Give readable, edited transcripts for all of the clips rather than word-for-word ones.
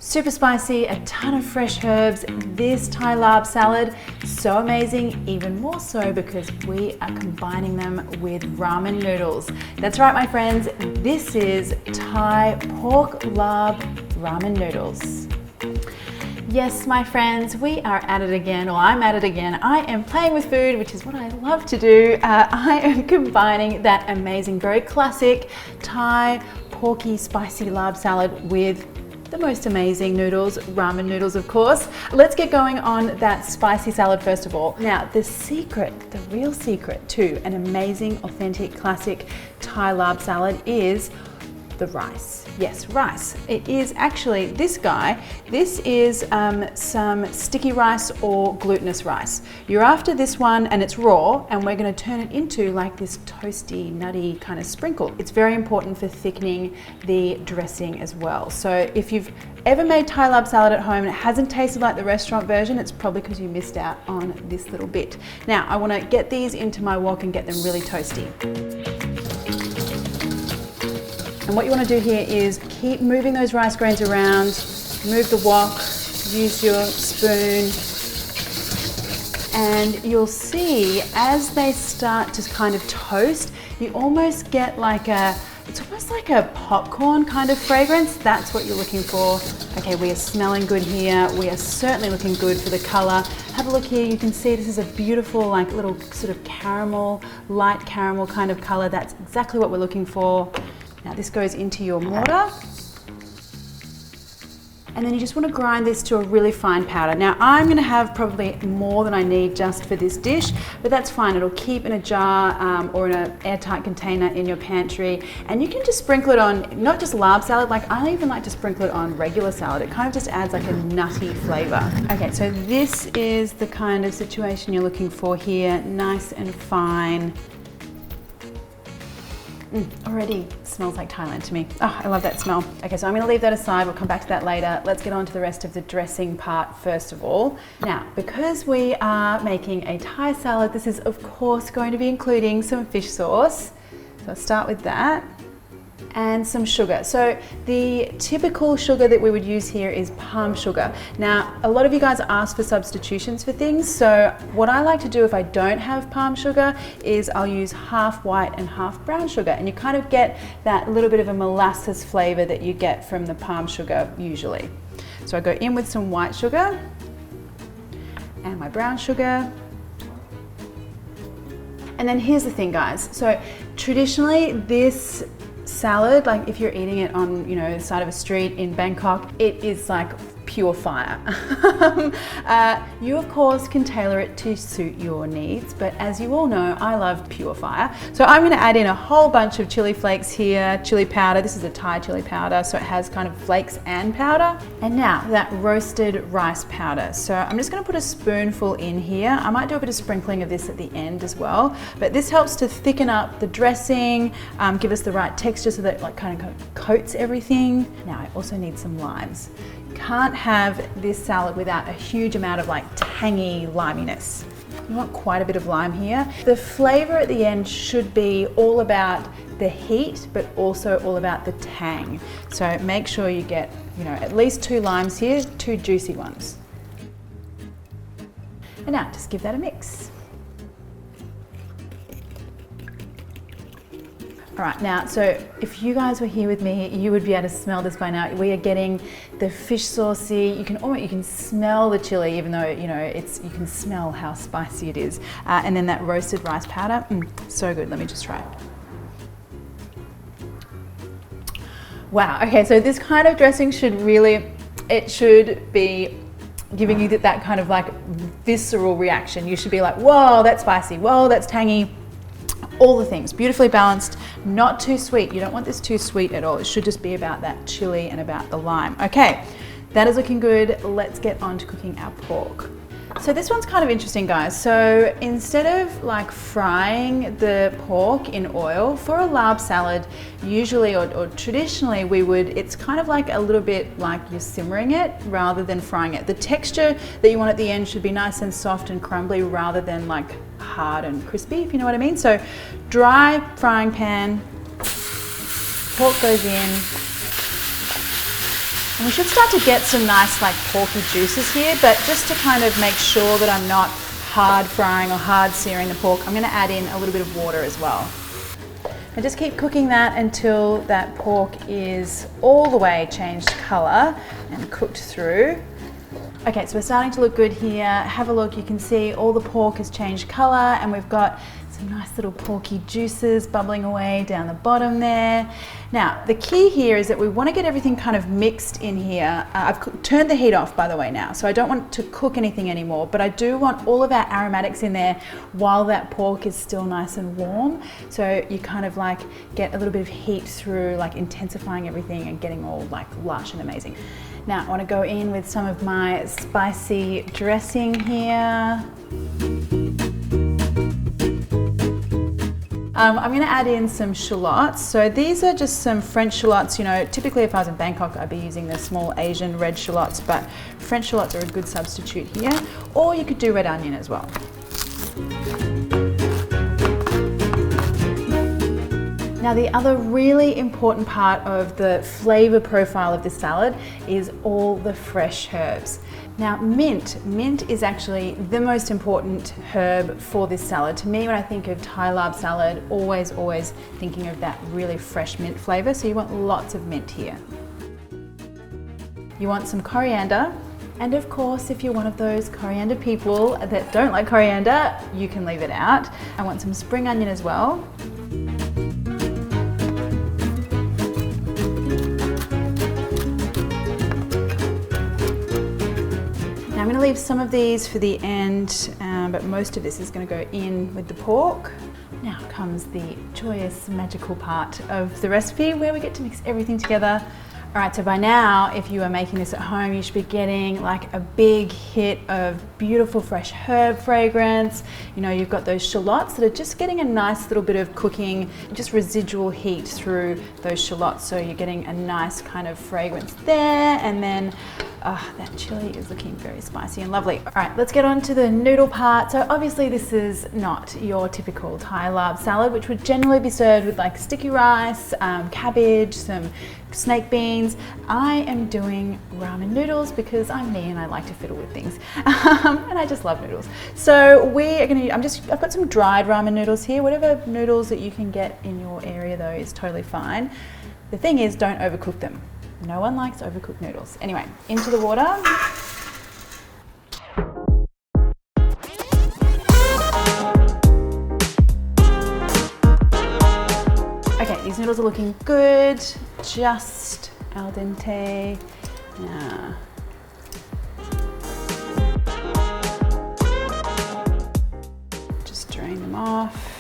Super spicy, a ton of fresh herbs. This Thai larb salad, so amazing, even more so because we are combining them with ramen noodles. That's right, my friends, this is Thai pork larb ramen noodles. Yes, my friends, we are at it again, or I'm at it again. I am playing with food, which is what I love to do. I am combining that amazing, very classic Thai porky spicy larb salad with the most amazing noodles, ramen noodles, of course. Let's get going on that spicy salad first of all. Now, the secret, the real secret to an amazing, authentic, classic Thai larb salad is the rice. Yes, rice. It is actually this guy. This is some sticky rice or glutinous rice. You're after this one and it's raw, and we're going to turn it into like this toasty, nutty kind of sprinkle. It's very important for thickening the dressing as well. So if you've ever made Thai larb salad at home and it hasn't tasted like the restaurant version, it's probably because you missed out on this little bit. Now, I want to get these into my wok and get them really toasty. And what you want to do here is keep moving those rice grains around, move the wok, use your spoon, and you'll see as they start to kind of toast, you almost get like it's almost like a popcorn kind of fragrance. That's what you're looking for. Okay, we are smelling good here. We are certainly looking good for the color. Have a look here, you can see this is a beautiful like little sort of caramel, light caramel kind of color. That's exactly what we're looking for. Now this goes into your mortar, and then you just want to grind this to a really fine powder. Now I'm going to have probably more than I need just for this dish, but that's fine. It'll keep in a jar or in an airtight container in your pantry, and you can just sprinkle it on not just larb salad, like I even like to sprinkle it on regular salad. It kind of just adds like a nutty flavor. Okay, so this is the kind of situation you're looking for here, nice and fine. Already smells like Thailand to me. Oh, I love that smell. Okay, so I'm gonna leave that aside. We'll come back to that later. Let's get on to the rest of the dressing part first of all. Now, because we are making a Thai salad, this is of course going to be including some fish sauce. So I'll start with that. And some sugar. So the typical sugar that we would use here is palm sugar. Now, a lot of you guys ask for substitutions for things. So what I like to do if I don't have palm sugar is I'll use half white and half brown sugar. And you kind of get that little bit of a molasses flavor that you get from the palm sugar usually. So I go in with some white sugar and my brown sugar. And then here's the thing, guys. So traditionally this salad, like if you're eating it on, you know, the side of a street in Bangkok, it is like pure fire. You of course can tailor it to suit your needs, but as you all know, I love pure fire. So I'm going to add in a whole bunch of chili flakes here, chili powder. This is a Thai chili powder, so it has kind of flakes and powder. And now that roasted rice powder. So I'm just going to put a spoonful in here. I might do a bit of sprinkling of this at the end as well, but this helps to thicken up the dressing, give us the right texture so that it like kind of coats everything. Now I also need some limes. Can't have this salad without a huge amount of like tangy liminess. You want quite a bit of lime here. The flavor at the end should be all about the heat, but also all about the tang. So make sure you get, you know, at least 2 limes here, 2 juicy ones. And now just give that a mix. All right, now, so if you guys were here with me, you would be able to smell this by now. We are getting the fish saucy. You can smell the chili, even though, you know, you can smell how spicy it is. And then that roasted rice powder, so good. Let me just try it. Wow, okay, so this kind of dressing should be giving you that kind of like visceral reaction. You should be like, whoa, that's spicy, whoa, that's tangy. All the things, beautifully balanced, not too sweet. You don't want this too sweet at all. It should just be about that chili and about the lime. Okay, that is looking good. Let's get on to cooking our pork. So this one's kind of interesting, guys. So instead of like frying the pork in oil for a larb salad, usually or traditionally it's kind of like a little bit like you're simmering it rather than frying it. The texture that you want at the end should be nice and soft and crumbly rather than like hard and crispy, if you know what I mean. So dry frying pan, pork goes in. And we should start to get some nice like porky juices here, but just to kind of make sure that I'm not hard frying or hard searing the pork, I'm going to add in a little bit of water as well. And just keep cooking that until that pork is all the way changed colour and cooked through. Okay, so we're starting to look good here. Have a look, you can see all the pork has changed colour and we've got some nice little porky juices bubbling away down the bottom there. Now, the key here is that we want to get everything kind of mixed in here. I've turned the heat off, by the way, now, so I don't want to cook anything anymore, but I do want all of our aromatics in there while that pork is still nice and warm. So you kind of like get a little bit of heat through, like intensifying everything and getting all like lush and amazing. Now, I want to go in with some of my spicy dressing here. I'm going to add in some shallots. So these are just some French shallots. You know, typically if I was in Bangkok, I'd be using the small Asian red shallots, but French shallots are a good substitute here. Or you could do red onion as well. Now, the other really important part of the flavor profile of this salad is all the fresh herbs. Now, mint is actually the most important herb for this salad. To me, when I think of Thai lab salad, always thinking of that really fresh mint flavor. So you want lots of mint here. You want some coriander. And of course, if you're one of those coriander people that don't like coriander, you can leave it out. I want some spring onion as well. I'm going to leave some of these for the end, but most of this is going to go in with the pork. Now comes the joyous, magical part of the recipe where we get to mix everything together. All right, so by now, if you are making this at home, you should be getting like a big hit of beautiful fresh herb fragrance. You know, you've got those shallots that are just getting a nice little bit of cooking, just residual heat through those shallots. So you're getting a nice kind of fragrance there. And then that chili is looking very spicy and lovely. All right, let's get on to the noodle part. So obviously this is not your typical Thai lab salad, which would generally be served with like sticky rice, cabbage, some snake beans. I am doing ramen noodles because I'm me and I like to fiddle with things. And I just love noodles. So we are gonna, I've got some dried ramen noodles here. Whatever noodles that you can get in your area though is totally fine. The thing is, don't overcook them. No one likes overcooked noodles. Anyway, into the water. Okay, these noodles are looking good. Just al dente. Yeah. Just drain them off.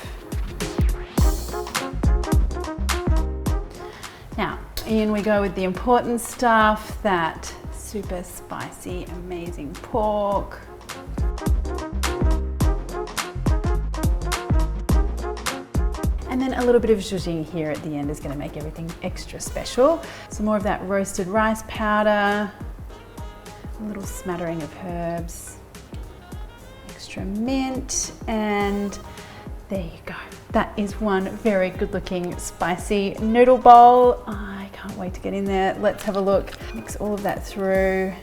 Now, in we go with the important stuff, that super spicy, amazing pork. And then a little bit of zhuzhi here at the end is going to make everything extra special. Some more of that roasted rice powder, a little smattering of herbs, extra mint, and there you go. That is one very good looking spicy noodle bowl. I can't wait to get in there. Let's have a look. Mix all of that through.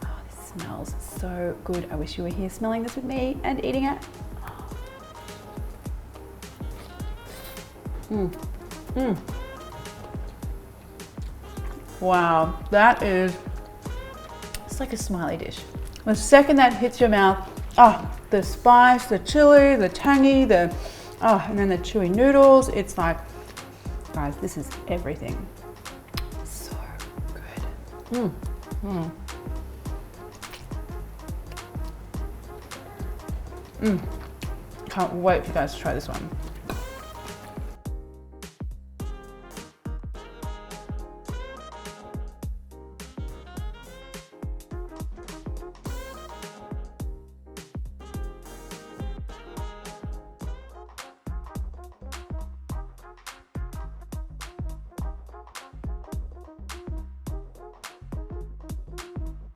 Oh, this smells so good. I wish you were here smelling this with me and eating it. Wow, that is, it's like a smiley dish. The second that hits your mouth, the spice, the chili, the tangy, and then the chewy noodles. It's like, guys, this is everything. So good. Can't wait for you guys to try this one.